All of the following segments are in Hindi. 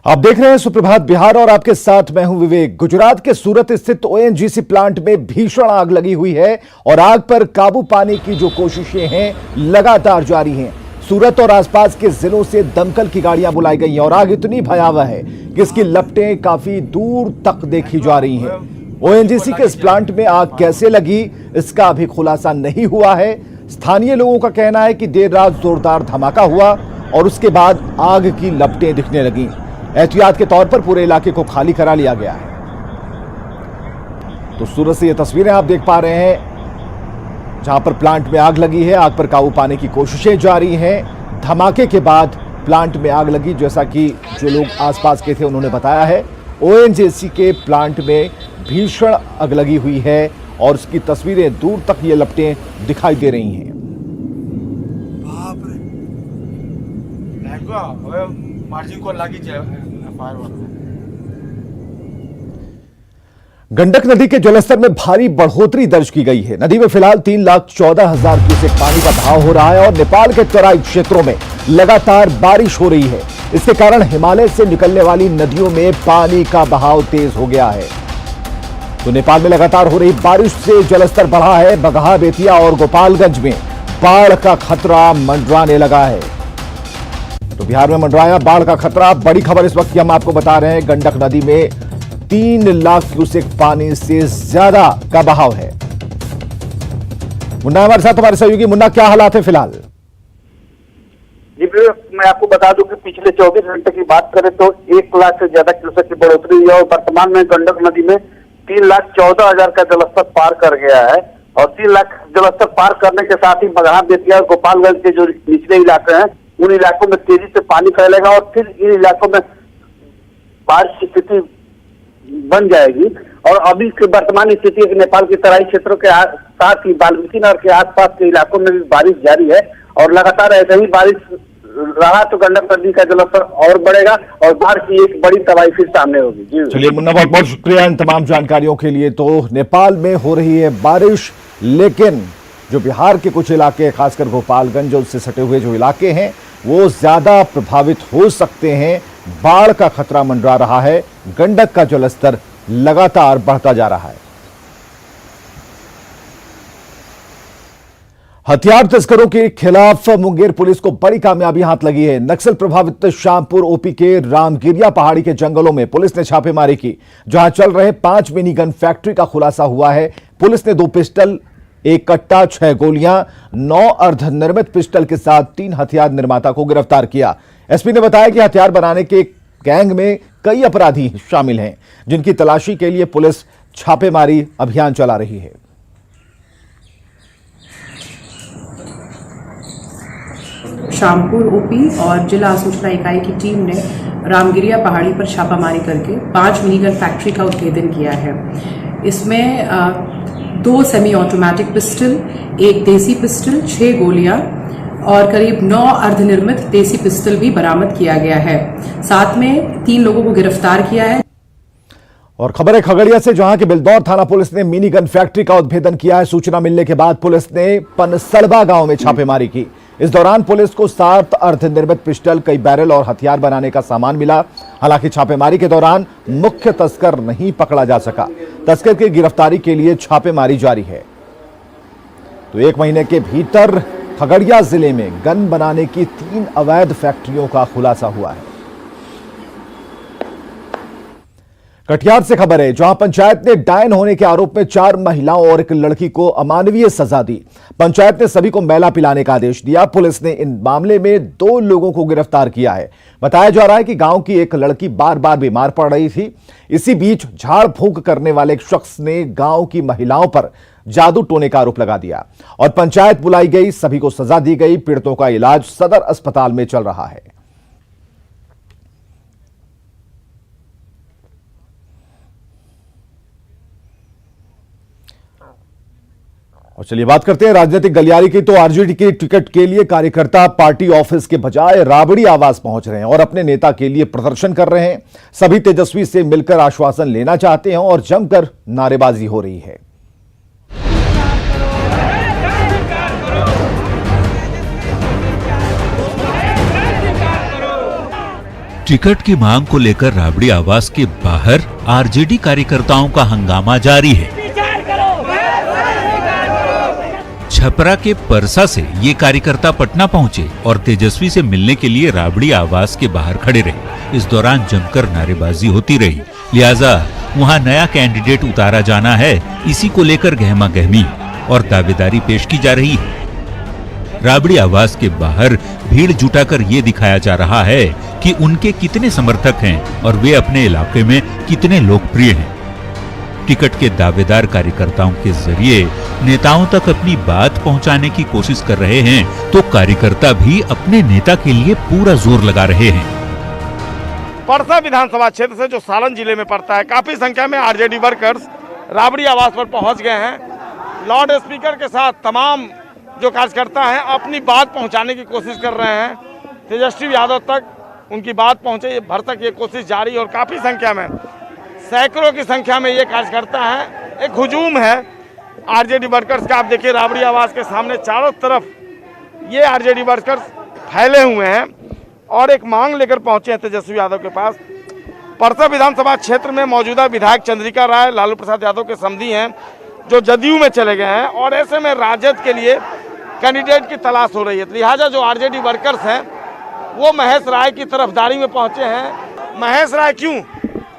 आप देख रहे हैं सुप्रभात बिहार और आपके साथ मैं हूं विवेक। गुजरात के सूरत स्थित ओएनजीसी प्लांट में भीषण आग लगी हुई है और आग पर काबू पाने की जो कोशिशें हैं लगातार जारी हैं। सूरत और आसपास के जिलों से दमकल की गाड़ियां बुलाई गई हैं और आग इतनी भयावह है कि इसकी लपटें काफी दूर तक देखी जा रही हैं। ओएनजीसी के इस प्लांट में आग कैसे लगी इसका अभी खुलासा नहीं हुआ है। स्थानीय लोगों का कहना है कि देर रात जोरदार धमाका हुआ और उसके बाद आग की लपटें दिखने लगी। एहतियात के तौर पर पूरे इलाके को खाली करा लिया गया है। तो सूरत से ये तस्वीरें आप देख पा रहे हैं जहां पर प्लांट में आग लगी है। आग पर काबू पाने की कोशिशें जारी हैं। धमाके के बाद प्लांट में आग लगी, जैसा कि जो लोग आसपास के थे उन्होंने बताया है। ओएनजीसी के प्लांट में भीषण आग लगी हुई है और उसकी तस्वीरें दूर तक ये लपटें दिखाई दे रही हैं। गंडक नदी के जलस्तर में भारी बढ़ोतरी दर्ज की गई है। नदी में फिलहाल 3,14,000 क्यूसेक पानी का बहाव हो रहा है और नेपाल के तराई क्षेत्रों में लगातार बारिश हो रही है। इसके कारण हिमालय से निकलने वाली नदियों में पानी का बहाव तेज हो गया है। तो नेपाल में लगातार हो रही बारिश से जलस्तर बढ़ा है। बगहा, बेतिया और गोपालगंज में बाढ़ का खतरा मंडराने लगा है। तो बिहार में मंडराया बाढ़ का खतरा। बड़ी खबर इस वक्त की हम आपको बता रहे हैं। गंडक नदी में 3 लाख क्यूसेक पानी से ज्यादा का बहाव है। मुन्ना हमारे साथ, हमारे सहयोगी। मुन्ना, क्या हालात है फिलहाल? जी मैं आपको बता दूं कि पिछले 24 घंटे की बात करें तो 1 लाख से ज्यादा क्यूसेक की बढ़ोतरी हुई है और वर्तमान में गंडक नदी में 3,14,000 का जलस्तर पार कर गया है। और 3 लाख जलस्तर पार करने के साथ ही बगहा, बेतिया और गोपालगंज के जो निचले इलाके हैं उन इलाकों में तेजी से पानी फैलेगा और फिर इन इलाकों में बाढ़ की स्थिति बन जाएगी। और अभी की वर्तमान स्थिति है नेपाल के तराई क्षेत्रों के साथ ही वाल्मीकि नगर के आसपास के इलाकों में भी बारिश जारी है और लगातार ऐसे ही बारिश रहा तो गंडक नदी का जलस्तर और बढ़ेगा और बाढ़ की एक बड़ी तबाही फिर सामने होगी। जी चलिए मुन्ना, बहुत बहुत शुक्रिया इन तमाम जानकारियों के लिए। तो नेपाल में हो रही है बारिश, लेकिन जो बिहार के कुछ इलाके, खासकर गोपालगंज और उससे सटे हुए जो इलाके हैं, वो ज्यादा प्रभावित हो सकते हैं। बाढ़ का खतरा मंडरा रहा है। गंडक का जलस्तर लगातार बढ़ता जा रहा है। हथियार तस्करों के खिलाफ मुंगेर पुलिस को बड़ी कामयाबी हाथ लगी है। नक्सल प्रभावित श्यामपुर ओपी के रामगिरिया पहाड़ी के जंगलों में पुलिस ने छापेमारी की, जहां चल रहे 5 मिनी गन फैक्ट्री का खुलासा हुआ है। पुलिस ने 2 पिस्टल, 1 कट्टा, 6 गोलियां, 9 अर्धनिर्मित पिस्टल के साथ 3 हथियार निर्माता को गिरफ्तार किया। एसपी ने बताया कि हथियार बनाने के गैंग में कई अपराधी शामिल हैं, जिनकी तलाशी के लिए पुलिस छापेमारी अभियान चला रही है। श्यामपुर ओपी और जिला सूचना इकाई की टीम ने रामगिरिया पहाड़ी पर छापामारी करके 5 मिनीगन फैक्ट्री का उद्भेदन किया है। इसमें 2 सेमी ऑटोमेटिक पिस्टल, 1 देसी पिस्टल, 6 गोलियां और करीब 9 अर्धनिर्मित देसी पिस्टल भी बरामद किया गया है। साथ में 3 लोगों को गिरफ्तार किया है। और खबर है खगड़िया से, जहां के बिलदौर थाना पुलिस ने मिनी गन फैक्ट्री का उद्भेदन किया है। सूचना मिलने के बाद पुलिस ने पनसलबा गांव में छापेमारी की। इस दौरान पुलिस को 7 अर्धनिर्मित पिस्टल, कई बैरल और हथियार बनाने का सामान मिला। हालांकि छापेमारी के दौरान मुख्य तस्कर नहीं पकड़ा जा सका। तस्कर की गिरफ्तारी के लिए छापेमारी जारी है। तो 1 महीने के भीतर खगड़िया जिले में गन बनाने की 3 अवैध फैक्ट्रियों का खुलासा हुआ है। कटिहार से खबर है, जहां पंचायत ने डायन होने के आरोप में 4 महिलाओं और 1 लड़की को अमानवीय सजा दी। पंचायत ने सभी को मैला पिलाने का आदेश दिया। पुलिस ने इन मामले में 2 लोगों को गिरफ्तार किया है। बताया जा रहा है कि गांव की एक लड़की बार बार बीमार पड़ रही थी। इसी बीच झाड़ फूंक करने वाले एक शख्स ने गांव की महिलाओं पर जादू टोने का आरोप लगा दिया और पंचायत बुलाई गई। सभी को सजा दी गई। पीड़ितों का इलाज सदर अस्पताल में चल रहा है। और चलिए बात करते हैं राजनीतिक गलियारी की। तो आरजेडी के टिकट के लिए कार्यकर्ता पार्टी ऑफिस के बजाय राबड़ी आवास पहुंच रहे हैं और अपने नेता के लिए प्रदर्शन कर रहे हैं। सभी तेजस्वी से मिलकर आश्वासन लेना चाहते हैं और जमकर नारेबाजी हो रही है। टिकट की मांग को लेकर राबड़ी आवास के बाहर आरजेडी कार्यकर्ताओं का हंगामा जारी है। छपरा के परसा से ये कार्यकर्ता पटना पहुंचे और तेजस्वी से मिलने के लिए राबड़ी आवास के बाहर खड़े रहे। इस दौरान जमकर नारेबाजी होती रही, लिहाजा वहां नया कैंडिडेट उतारा जाना है, इसी को लेकर गहमा गहमी और दावेदारी पेश की जा रही है। राबड़ी आवास के बाहर भीड़ जुटाकर ये दिखाया जा रहा है कि उनके कितने समर्थक हैं और वे अपने इलाके में कितने लोकप्रिय हैं। टिकट के दावेदार कार्यकर्ताओं के जरिए नेताओं तक अपनी बात पहुंचाने की कोशिश कर रहे हैं, तो कार्यकर्ता भी अपने नेता के लिए पूरा जोर लगा रहे हैं। परसा विधानसभा क्षेत्र से जो सालन जिले में पड़ता है, काफी संख्या में आरजेडी वर्कर्स राबड़ी आवास पर पहुंच गए हैं। लाउड स्पीकर के साथ तमाम जो कार्यकर्ता हैं अपनी बात पहुंचाने की कोशिश कर रहे हैं। तेजस्वी यादव तक उनकी बात पहुंचे, ये भर तक ये कोशिश जारी, और काफ़ी संख्या में, सैकड़ों की संख्या में ये कार्यकर्ता हैं। एक हुजूम है आरजेडी वर्कर्स का। आप देखिए राबड़ी आवास के सामने चारों तरफ ये आरजेडी वर्कर्स फैले हुए हैं और एक मांग लेकर पहुंचे हैं तेजस्वी यादव के पास। परसा विधानसभा क्षेत्र में मौजूदा विधायक चंद्रिका राय लालू प्रसाद यादव के समधी हैं, जो जदयू में चले गए हैं, और ऐसे में राजद के लिए कैंडिडेट की तलाश हो रही है। लिहाजा जो आरजेडी वर्कर्स हैं वो महेश राय की तरफदारी में पहुंचे हैं। महेश राय क्यों?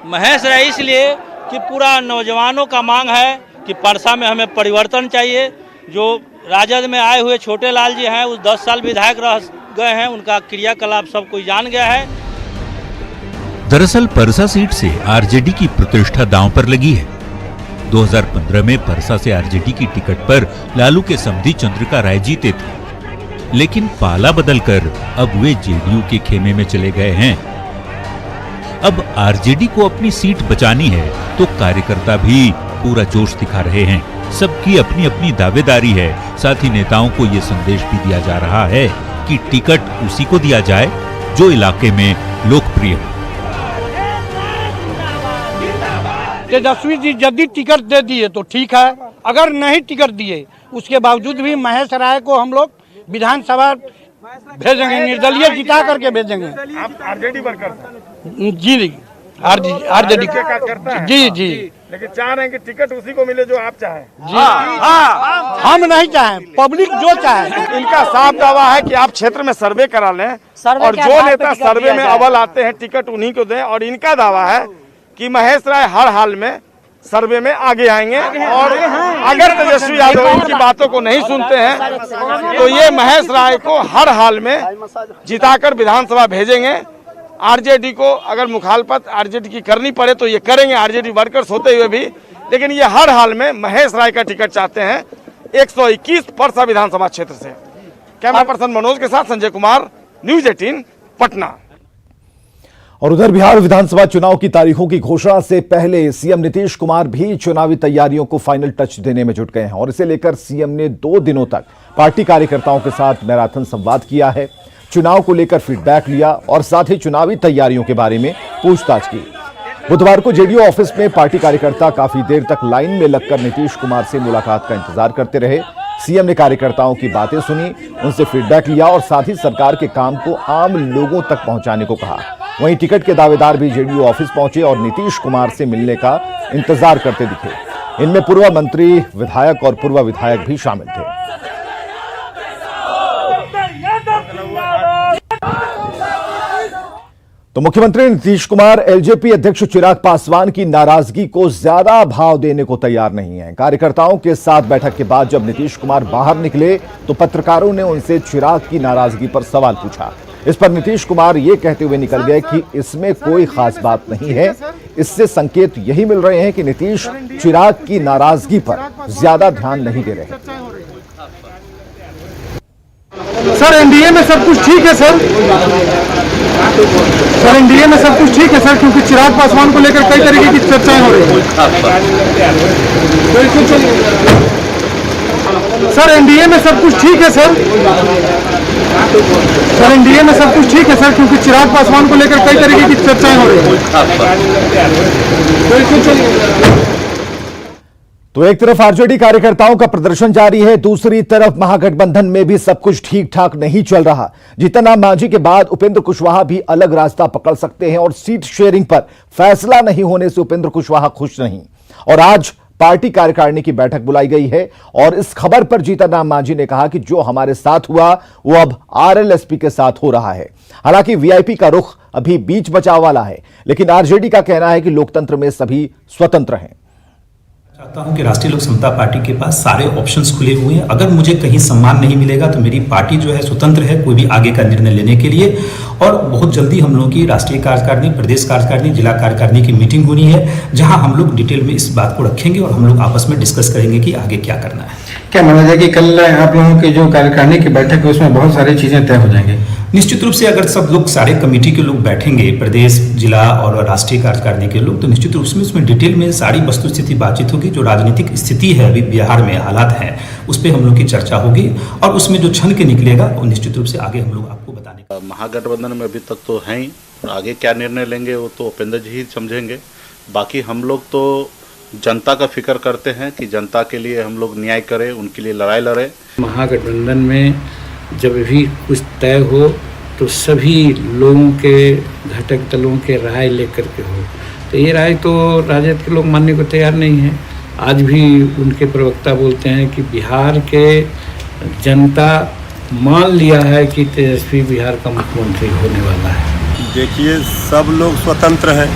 महेश राय इसलिए कि पूरा नौजवानों का मांग है कि परसा में हमें परिवर्तन चाहिए। जो राजद में आए हुए छोटे लाल जी हैं, उस 10 साल विधायक रह गए हैं, उनका क्रियाकलाप सब कोई जान गया है। दरअसल परसा सीट से आरजेडी की प्रतिष्ठा दांव पर लगी है। 2015 में परसा से आरजेडी की टिकट पर लालू के समधी चंद्रिका राय जीते थे, लेकिन पाला बदलकर अब वे जेडीयू के खेमे में चले गए हैं। अब आरजेडी को अपनी सीट बचानी है तो कार्यकर्ता भी पूरा जोश दिखा रहे हैं। सबकी अपनी अपनी दावेदारी है। साथ ही नेताओं को ये संदेश भी दिया जा रहा है कि टिकट उसी को दिया जाए जो इलाके में लोकप्रिय हो। तेजस्वी जी यदि टिकट दे दिए तो ठीक है, अगर नहीं टिकट दिए उसके बावजूद भी महेश राय को हम लोग विधानसभा भेजेंगे, निर्दलीय जिता करके भेजेंगे। आप आरजेडी वर्कर? जी आरजेडी जी जी। लेकिन चाह रहे हैं कि टिकट उसी को मिले जो आप चाहें? जी हम नहीं चाहें, पब्लिक जो चाहे। इनका साफ दावा है कि आप क्षेत्र में सर्वे करा लें और जो नेता सर्वे में अव्वल आते हैं टिकट उन्हीं को दें। और इनका दावा है कि महेश राय हर हाल में सर्वे में आगे आएंगे, और अगर तेजस्वी यादव इनकी बातों को नहीं सुनते हैं तो ये महेश राय को हर हाल में जिताकर विधानसभा भेजेंगे। आरजेडी को अगर मुखालफत आरजेडी की करनी पड़े तो ये करेंगे, आरजेडी वर्कर्स होते हुए भी, लेकिन ये हर हाल में महेश राय का टिकट चाहते हैं 121 परसा विधानसभा क्षेत्र से। कैमरा पर्सन मनोज के साथ संजय कुमार, न्यूज 18 पटना। और उधर बिहार विधानसभा चुनाव की तारीखों की घोषणा से पहले सीएम नीतीश कुमार भी चुनावी तैयारियों को फाइनल टच देने में जुट गए हैं, और इसे लेकर सीएम ने 2 दिनों तक पार्टी कार्यकर्ताओं के साथ मैराथन संवाद किया है। चुनाव को लेकर फीडबैक लिया और साथ ही चुनावी तैयारियों के बारे में पूछताछ की। बुधवार को जेडीयू ऑफिस में पार्टी कार्यकर्ता काफी देर तक लाइन में लगकर नीतीश कुमार से मुलाकात का इंतजार करते रहे। सीएम ने कार्यकर्ताओं की बातें सुनी, उनसे फीडबैक लिया और साथ ही सरकार के काम को आम लोगों तक पहुंचाने को कहा। वहीं टिकट के दावेदार भी जेडीयू ऑफिस पहुंचे और नीतीश कुमार से मिलने का इंतजार करते दिखे। इनमें पूर्व मंत्री, विधायक और पूर्व विधायक भी शामिल थे। तो मुख्यमंत्री नीतीश कुमार एलजेपी अध्यक्ष चिराग पासवान की नाराजगी को ज्यादा भाव देने को तैयार नहीं है। कार्यकर्ताओं के साथ बैठक के बाद जब नीतीश कुमार बाहर निकले तो पत्रकारों ने उनसे चिराग की नाराजगी पर सवाल पूछा। इस पर नीतीश कुमार ये कहते हुए निकल गए कि इसमें कोई खास बात नहीं है। इससे संकेत यही मिल रहे हैं कि नीतीश चिराग की नाराजगी पर ज्यादा ध्यान नहीं दे रहे। सर एनडीए में सब कुछ ठीक है सर एनडीए में सब कुछ ठीक है सर, क्योंकि चिराग पासवान को लेकर कई तरीके की चर्चाएं हो रही हैं। सर एनडीए में सब कुछ ठीक है सर एनडीए में सब कुछ ठीक है सर, क्योंकि चिराग पासवान को लेकर कई तरीके की चर्चाएं हो रही हैं। तो एक तरफ आरजेडी कार्यकर्ताओं का प्रदर्शन जारी है, दूसरी तरफ महागठबंधन में भी सब कुछ ठीक ठाक नहीं चल रहा। जीतन राम मांझी के बाद उपेंद्र कुशवाहा भी अलग रास्ता पकड़ सकते हैं और सीट शेयरिंग पर फैसला नहीं होने से उपेंद्र कुशवाहा खुश नहीं। और आज पार्टी कार्यकारिणी की बैठक बुलाई गई है और इस खबर पर जीतन राम मांझी ने कहा कि जो हमारे साथ हुआ वो अब आरएलएसपी के साथ हो रहा है। हालांकि वीआईपी का रुख अभी बीच बचाव वाला है, लेकिन आरजेडी का कहना है कि लोकतंत्र में सभी स्वतंत्र हैं। चाहता हूं कि राष्ट्रीय लोक समता पार्टी के पास सारे ऑप्शंस खुले हुए हैं। अगर मुझे कहीं सम्मान नहीं मिलेगा तो मेरी पार्टी जो है स्वतंत्र है कोई भी आगे का निर्णय लेने के लिए। और बहुत जल्दी हम लोगों की राष्ट्रीय कार्यकारिणी, प्रदेश कार्यकारिणी, जिला कार्यकारिणी की मीटिंग होनी है, जहां हम लोग डिटेल में इस बात को रखेंगे और हम लोग आपस में डिस्कस करेंगे कि आगे क्या करना है। क्या माना जाए कि कल आप लोगों की जो कार्यकारिणी की बैठक है उसमें बहुत सारी चीजें तय हो जाएंगी? निश्चित रूप से अगर सब लोग, सारे कमेटी के लोग बैठेंगे, प्रदेश, जिला और राष्ट्रीय कार्यकारिणी के लोग, तो निश्चित रूप से उसमें डिटेल में सारी वस्तु स्थिति बातचीत होगी। जो राजनीतिक स्थिति है अभी बिहार में, हालात हैं, उस पर हम लोग की चर्चा होगी और उसमें जो छन के निकलेगा वो निश्चित रूप से आगे हम लोग आपको बताने का। महागठबंधन में अभी तक तो हैं ही, आगे क्या निर्णय लेंगे वो तो उपेंद्र जी ही समझेंगे। बाकी हम लोग तो जनता का फिक्र करते हैं कि जनता के लिए हम लोग न्याय करें, उनके लिए लड़ाई लड़ें। महागठबंधन में जब भी कुछ तय हो तो सभी लोगों के, घटक दलों के राय लेकर के हो, तो ये राय तो राजद के लोग मानने को तैयार नहीं है। आज भी उनके प्रवक्ता बोलते हैं कि बिहार के जनता मान लिया है कि तेजस्वी बिहार का मुख्यमंत्री होने वाला है। देखिए, सब लोग स्वतंत्र हैं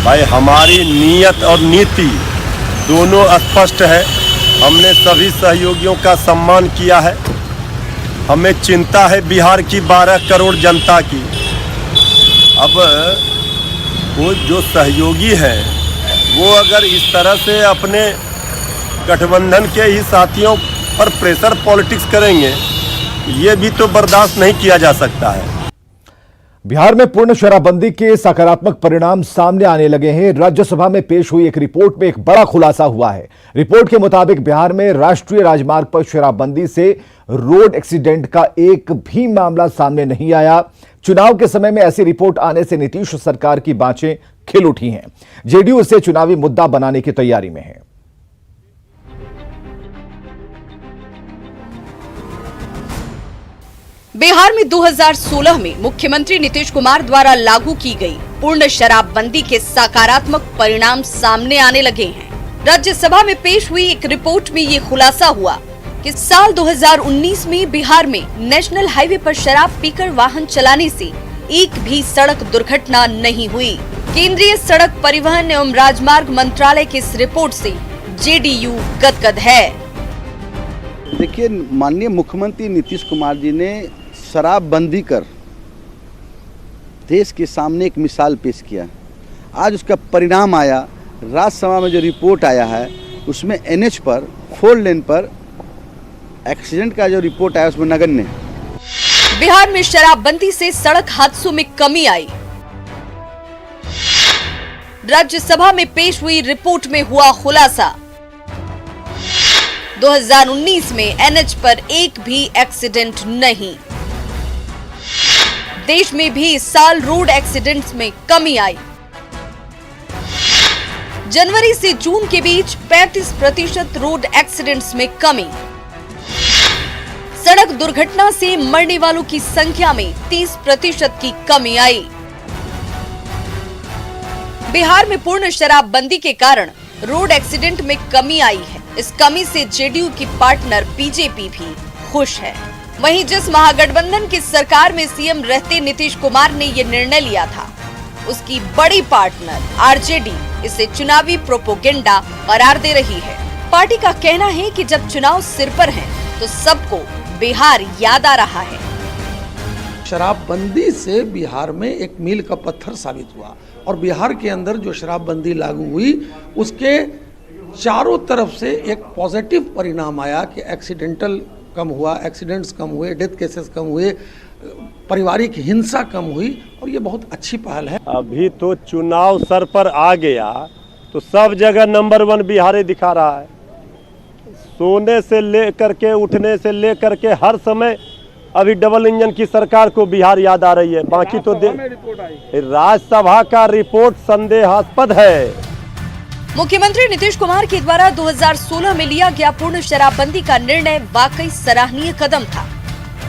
भाई, हमारी नीयत और नीति दोनों स्पष्ट है। हमने सभी सहयोगियों का सम्मान किया है। हमें चिंता है बिहार की 12 करोड़ जनता की। अब वो जो सहयोगी हैं वो अगर इस तरह से अपने गठबंधन के ही साथियों पर प्रेशर पॉलिटिक्स करेंगे, ये भी तो बर्दाश्त नहीं किया जा सकता है। बिहार में पूर्ण शराबबंदी के सकारात्मक परिणाम सामने आने लगे हैं। राज्यसभा में पेश हुई एक रिपोर्ट में एक बड़ा खुलासा हुआ है। रिपोर्ट के मुताबिक बिहार में राष्ट्रीय राजमार्ग पर शराबबंदी से रोड एक्सीडेंट का एक भी मामला सामने नहीं आया। चुनाव के समय में ऐसी रिपोर्ट आने से नीतीश सरकार की बाँचें खिल उठी हैं। जेडीयू इसे चुनावी मुद्दा बनाने की तैयारी में है। बिहार में 2016 में मुख्यमंत्री नीतीश कुमार द्वारा लागू की गई पूर्ण शराबबंदी के सकारात्मक परिणाम सामने आने लगे हैं। राज्यसभा में पेश हुई एक रिपोर्ट में ये खुलासा हुआ कि साल 2019 में बिहार में नेशनल हाईवे पर शराब पीकर वाहन चलाने से एक भी सड़क दुर्घटना नहीं हुई। केंद्रीय सड़क परिवहन एवं राजमार्ग मंत्रालय की इस रिपोर्ट से जेडीयू गदगद है। देखिए, माननीय मुख्यमंत्री नीतीश कुमार जी ने शराबबंदी कर देश के सामने एक मिसाल पेश किया। आज उसका परिणाम आया। राज्यसभा में जो रिपोर्ट आया है उसमें एनएच पर 4 लेन पर एक्सीडेंट का जो रिपोर्ट आया उसमें नगण्य है। बिहार में शराबबंदी से सड़क हादसों में कमी आई। राज्यसभा में पेश हुई रिपोर्ट में हुआ खुलासा। 2019 में एनएच पर एक भी एक्सीडेंट नहीं। देश में भी इस साल रोड एक्सीडेंट्स में कमी आई। जनवरी से जून के बीच 35% रोड एक्सीडेंट्स में कमी। सड़क दुर्घटना से मरने वालों की संख्या में 30% की कमी आई। बिहार में पूर्ण शराबबंदी के कारण रोड एक्सीडेंट में कमी आई है। इस कमी से जेडीयू की पार्टनर बीजेपी भी खुश है। वहीं जिस महागठबंधन की सरकार में सीएम रहते नीतीश कुमार ने ये निर्णय लिया था, उसकी बड़ी पार्टनर आरजेडी इसे चुनावी प्रोपोगेंडा करार दे रही है। पार्टी का कहना है कि जब चुनाव सिर पर है तो सबको बिहार याद आ रहा है। शराबबंदी से बिहार में एक मील का पत्थर साबित हुआ और बिहार के अंदर जो शराबबंदी लागू हुई उसके चारों तरफ से एक पॉजिटिव परिणाम आया कि एक्सीडेंटल कम हुआ, एक्सीडेंट्स कम हुए, डेथ केसेस कम हुए, पारिवारिक हिंसा कम हुई और ये बहुत अच्छी पहल है। अभी तो चुनाव सर पर आ गया तो सब जगह नंबर 1 बिहार दिखा रहा है। सोने से लेकर के, उठने से लेकर के हर समय अभी डबल इंजन की सरकार को बिहार याद आ रही है। बाकी तो राज्यसभा का रिपोर्ट संदेहास्पद है। मुख्यमंत्री नीतीश कुमार के द्वारा 2016 में लिया गया पूर्ण शराबबंदी का निर्णय वाकई सराहनीय कदम था।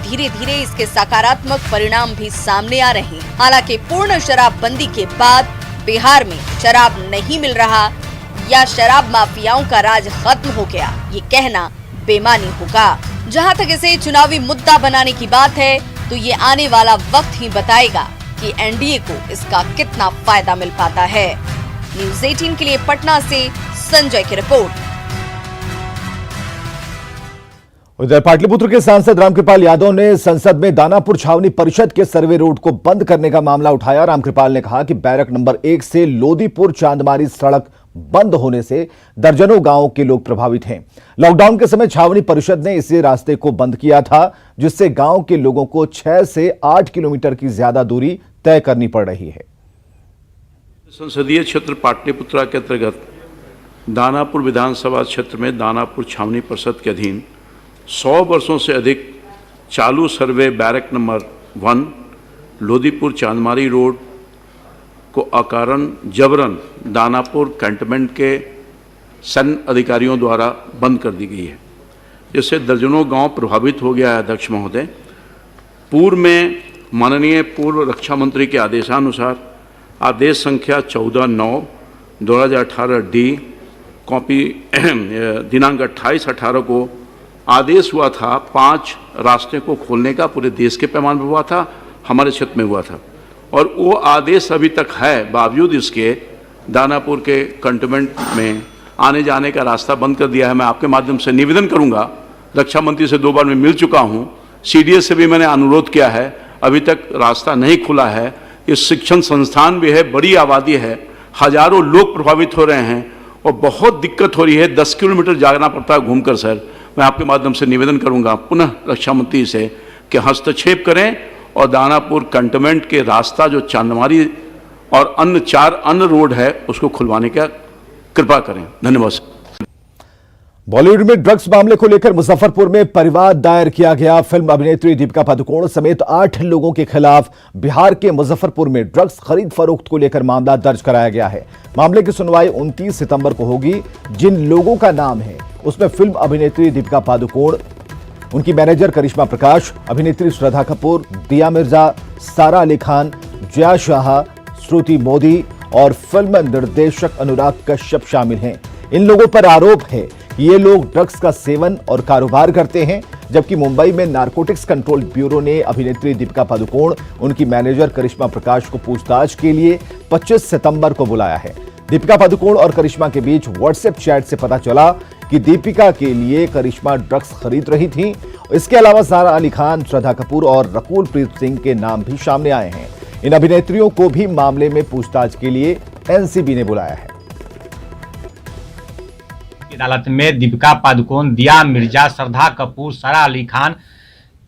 धीरे धीरे इसके सकारात्मक परिणाम भी सामने आ रहे हैं। हालांकि पूर्ण शराबबंदी के बाद बिहार में शराब नहीं मिल रहा या शराब माफियाओं का राज खत्म हो गया, ये कहना बेमानी होगा। जहां तक इसे चुनावी मुद्दा बनाने की बात है तो ये आने वाला वक्त ही बताएगा कि एनडीए को इसका कितना फायदा मिल पाता है। न्यूज़ 18 के लिए पटना से संजय की रिपोर्ट। उधर पाटलिपुत्र के सांसद रामकृपाल यादव ने संसद में दानापुर छावनी परिषद के सर्वे रोड को बंद करने का मामला उठाया। रामकृपाल ने कहा कि बैरक नंबर 1 से लोदीपुर चांदमारी सड़क बंद होने से दर्जनों गांवों के लोग प्रभावित हैं। लॉकडाउन के समय छावनी परिषद ने इसी रास्ते को बंद किया था, जिससे गांव के लोगों को 6 से 8 किलोमीटर की ज्यादा दूरी तय करनी पड़ रही है। संसदीय क्षेत्र पाटलिपुत्रा के अंतर्गत दानापुर विधानसभा क्षेत्र में दानापुर छावनी परिषद के अधीन 100 वर्षों से अधिक चालू सर्वे बैरक नंबर 1 लोदीपुर चांदमारी रोड को अकारण जबरन दानापुर कैंटनमेंट के सैन्य अधिकारियों द्वारा बंद कर दी गई है, जिससे दर्जनों गांव प्रभावित हो गया है। अध्यक्ष महोदय, पूर्व में माननीय पूर्व रक्षा मंत्री के आदेशानुसार आदेश संख्या 14/9/2018 डी कॉपी दिनांक 28/18 को आदेश हुआ था 5 रास्ते को खोलने का। पूरे देश के पैमाने पर हुआ था, हमारे क्षेत्र में हुआ था, और वो आदेश अभी तक है। बावजूद इसके दानापुर के कंटोनमेंट में आने जाने का रास्ता बंद कर दिया है। मैं आपके माध्यम से निवेदन करूंगा, रक्षा मंत्री से 2 बार मैं मिल चुका हूं, सीडीएस से भी मैंने अनुरोध किया है, अभी तक रास्ता नहीं खुला है। इस शिक्षण संस्थान भी है, बड़ी आबादी है, हजारों लोग प्रभावित हो रहे हैं और बहुत दिक्कत हो रही है। 10 किलोमीटर जाना पड़ता है घूमकर। सर, मैं आपके माध्यम से निवेदन करूंगा पुनः रक्षा मंत्री से कि हस्तक्षेप करें और दानापुर कंटोनमेंट के रास्ता जो चांदमारी और अन्य 4 अन्य रोड है उसको खुलवाने का कृपा करें। धन्यवाद। बॉलीवुड में ड्रग्स मामले को लेकर मुजफ्फरपुर में परिवाद दायर किया गया। फिल्म अभिनेत्री दीपिका पादुकोण समेत 8 लोगों के खिलाफ बिहार के मुजफ्फरपुर में ड्रग्स खरीद फरोख्त को लेकर मामला दर्ज कराया गया है। मामले की सुनवाई 29 सितंबर को होगी। जिन लोगों का नाम है उसमें फिल्म अभिनेत्री दीपिका पादुकोण, उनकी मैनेजर करिश्मा प्रकाश, अभिनेत्री श्रद्धा कपूर, दिया मिर्जा, सारा अली खान, जया शाह, श्रुति मोदी और फिल्म निर्देशक अनुराग कश्यप शामिल हैं। इन लोगों पर आरोप है कि ये लोग ड्रग्स का सेवन और कारोबार करते हैं, जबकि मुंबई में नारकोटिक्स कंट्रोल ब्यूरो ने अभिनेत्री दीपिका पादुकोण, उनकी मैनेजर करिश्मा प्रकाश को पूछताछ के लिए 25 सितंबर को बुलाया है। दीपिका पादुकोण और करिश्मा के बीच व्हाट्सएप चैट से पता चला कि दीपिका के लिए करिश्मा ड्रग्स खरीद रही थी। इसके अलावा सारा अली खान, श्रद्धा कपूर और रकुल प्रीत सिंह के नाम भी सामने आए हैं। इन अभिनेत्रियों को भी मामले में पूछताछ के लिए एनसीबी ने बुलाया है। अदालत में दीपिका पादुकोण, दिया मिर्जा, श्रद्धा कपूर, सारा अली खान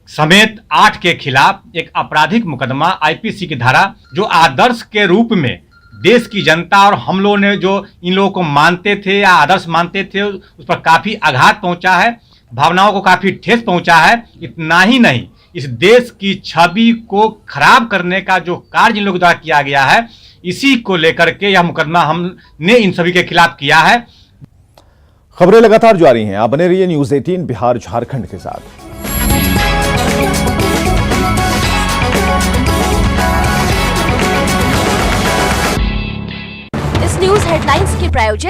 समेत 8 के खिलाफ एक आपराधिक मुकदमा आईपीसी की धारा, जो आदर्श के रूप में देश की जनता और हम लोगों ने जो इन लोगों को मानते थे या आदर्श मानते थे उस पर काफी आघात पहुंचा है, भावनाओं को काफी ठेस पहुंचा है। इतना ही नहीं, इस देश की छवि को खराब करने का जो कार्य इन लोगों द्वारा किया गया है, इसी को लेकर के यह मुकदमा हमने इन सभी के खिलाफ किया है। खबरें लगातार जारी हैं, आप बने रहिए न्यूज़ 18 बिहार झारखंड के साथ। इस न्यूज हेडलाइंस के प्रायोजक